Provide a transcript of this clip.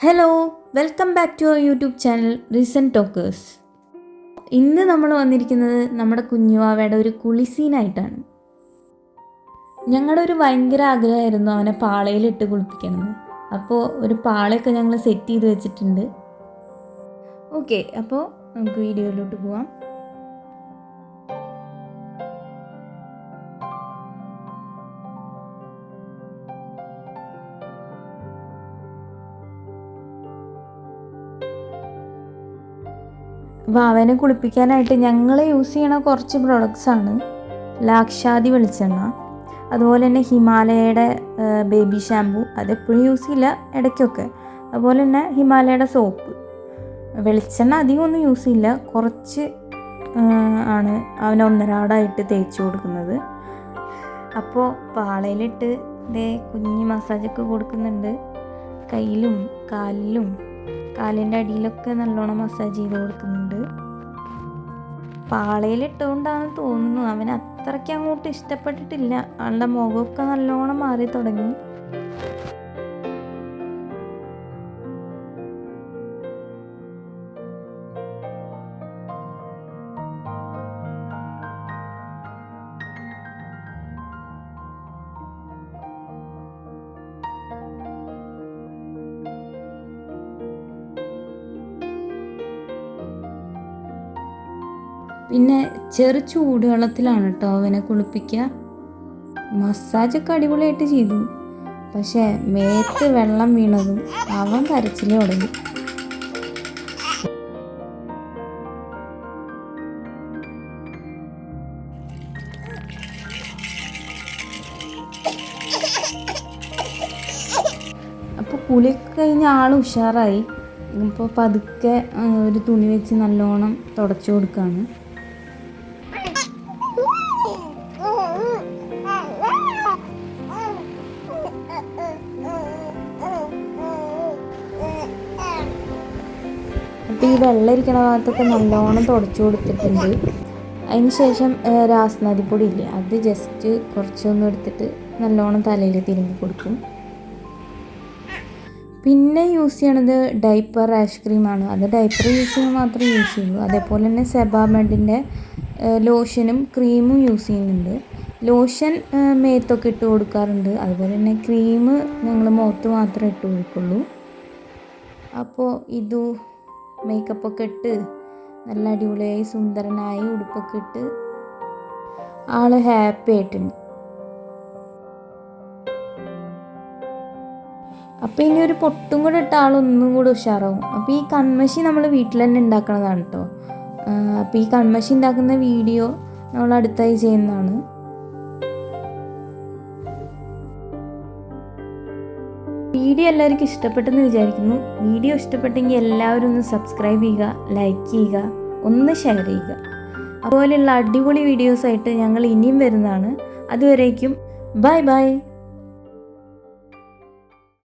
Hello, welcome back to our YouTube channel recent talkers. ഇന്ന് നമ്മൾ വന്നിരിക്കുന്നത് നമ്മുടെ കുഞ്ഞുവാവയുടെ ഒരു കുളിസീനായിട്ടാണ്. ഞങ്ങളുടെ ഒരു ഭയങ്കര ആഗ്രഹമായിരുന്നു അവനെ പാളയിലിട്ട് കുളിപ്പിക്കണമെന്ന്. അപ്പോൾ ഒരു പാളയൊക്കെ ഞങ്ങൾ സെറ്റ് ചെയ്ത് വെച്ചിട്ടുണ്ട്. ഓക്കെ, അപ്പോൾ നമുക്ക് വീഡിയോയിലോട്ട് പോവാം. വാവനെ കുളിപ്പിക്കാനായിട്ട് ഞങ്ങൾ യൂസ് ചെയ്യണ കുറച്ച് പ്രൊഡക്ട്സാണ്. ലാക്ഷാദി വെളിച്ചെണ്ണ, അതുപോലെ തന്നെ ഹിമാലയയുടെ ബേബി ഷാമ്പു, അതെപ്പോഴും യൂസ് ചെയ്യില്ല, ഇടയ്ക്കൊക്കെ. അതുപോലെ തന്നെ ഹിമാലയയുടെ സോപ്പ്. വെളിച്ചെണ്ണ അധികം ഒന്നും യൂസ് ചെയ്യില്ല, കുറച്ച് ആണ് അവനെ ഒന്നരാടായിട്ട് തേച്ച് കൊടുക്കുന്നത്. അപ്പോൾ പാളയിലിട്ട് ഇതേ കുഞ്ഞ് മസാജൊക്കെ കൊടുക്കുന്നുണ്ട്. കയ്യിലും കാലിലും കാലിൻ്റെ അടിയിലൊക്കെ നല്ലോണം മസാജ് ചെയ്ത് കൊടുക്കുന്നുണ്ട്. പാളയിലിട്ടുകൊണ്ടാണ് തോന്നുന്നു അവന് അത്രയ്ക്ക് അങ്ങോട്ട് ഇഷ്ടപ്പെട്ടിട്ടില്ല. ആളുടെ മുഖമൊക്കെ നല്ലോണം മാറി തുടങ്ങി. പിന്നെ ചെറു ചൂടുവെള്ളത്തിലാണ് കേട്ടോ അവനെ കുളിപ്പിക്കുക. മസാജൊക്കെ അടിപൊളിയായിട്ട് ചെയ്തു. പക്ഷേ മേത്ത് വെള്ളം വീണതും അവൻ കരച്ചിൽ തുടങ്ങി. അപ്പോൾ കുളിയൊക്കെ കഴിഞ്ഞ് ആൾ ഉഷാറായി. ഇപ്പോൾ പതുക്കെ ഒരു തുണി വെച്ച് നല്ലോണം തുടച്ചു കൊടുക്കുകയാണ്. അപ്പോൾ ഈ വെള്ളം ഇരിക്കണ ഭാഗത്തൊക്കെ നല്ലോണം തുടച്ചു കൊടുത്തിട്ടുണ്ട്. അതിന് ശേഷം രാസ്നാദിപ്പൊടി ഇല്ലേ, അത് ജസ്റ്റ് കുറച്ചൊന്നും എടുത്തിട്ട് നല്ലോണം തലയിൽ തിരുമ്പി കൊടുക്കും. പിന്നെ യൂസ് ചെയ്യണത് ഡൈപ്പർ റാഷ് ക്രീമാണ്. അത് ഡൈപ്പർ യൂസ് ചെയ്യുമ്പോൾ മാത്രമേ യൂസ് ചെയ്യുള്ളൂ. അതേപോലെ തന്നെ സെബാമെഡിൻ്റെ ലോഷനും ക്രീമും യൂസ് ചെയ്യുന്നുണ്ട്. ലോഷൻ മേത്തൊക്കെ ഇട്ട് കൊടുക്കാറുണ്ട്. അതുപോലെ തന്നെ ക്രീം ഞങ്ങൾ മുഖത്ത് മാത്രമേ ഇട്ട് കൊടുക്കുള്ളൂ. അപ്പോൾ ഇതു മേക്കപ്പൊക്കെ ഇട്ട് നല്ല അടിപൊളിയായി സുന്ദരനായി ഉടുപ്പൊക്കെ ഇട്ട് ആൾ ഹാപ്പി ആയിട്ടുണ്ട്. അപ്പോൾ ഇനി ഒരു പൊട്ടും കൂടെ ഇട്ട ആളൊന്നും കൂടെ ഉഷാറാവും. അപ്പോൾ ഈ കൺമഷി നമ്മൾ വീട്ടിൽ തന്നെ ഉണ്ടാക്കുന്നതാണ് കേട്ടോ. അപ്പോൾ ഈ കൺമഷി ഉണ്ടാക്കുന്ന വീഡിയോ നമ്മൾ അടുത്തായി ചെയ്യുന്നതാണ്. വീഡിയോ എല്ലാവർക്കും ഇഷ്ടപ്പെട്ടെന്ന് വിചാരിക്കുന്നു. വീഡിയോ ഇഷ്ടപ്പെട്ടെങ്കിൽ എല്ലാവരും ഒന്ന് സബ്സ്ക്രൈബ് ചെയ്യുക, ലൈക്ക് ചെയ്യുക, ഒന്ന് ഷെയർ ചെയ്യുക. അതുപോലെയുള്ള അടിപൊളി വീഡിയോസായിട്ട് ഞങ്ങൾ ഇനിയും വരുന്നതാണ്. അതുവരേക്കും ബൈ ബൈ.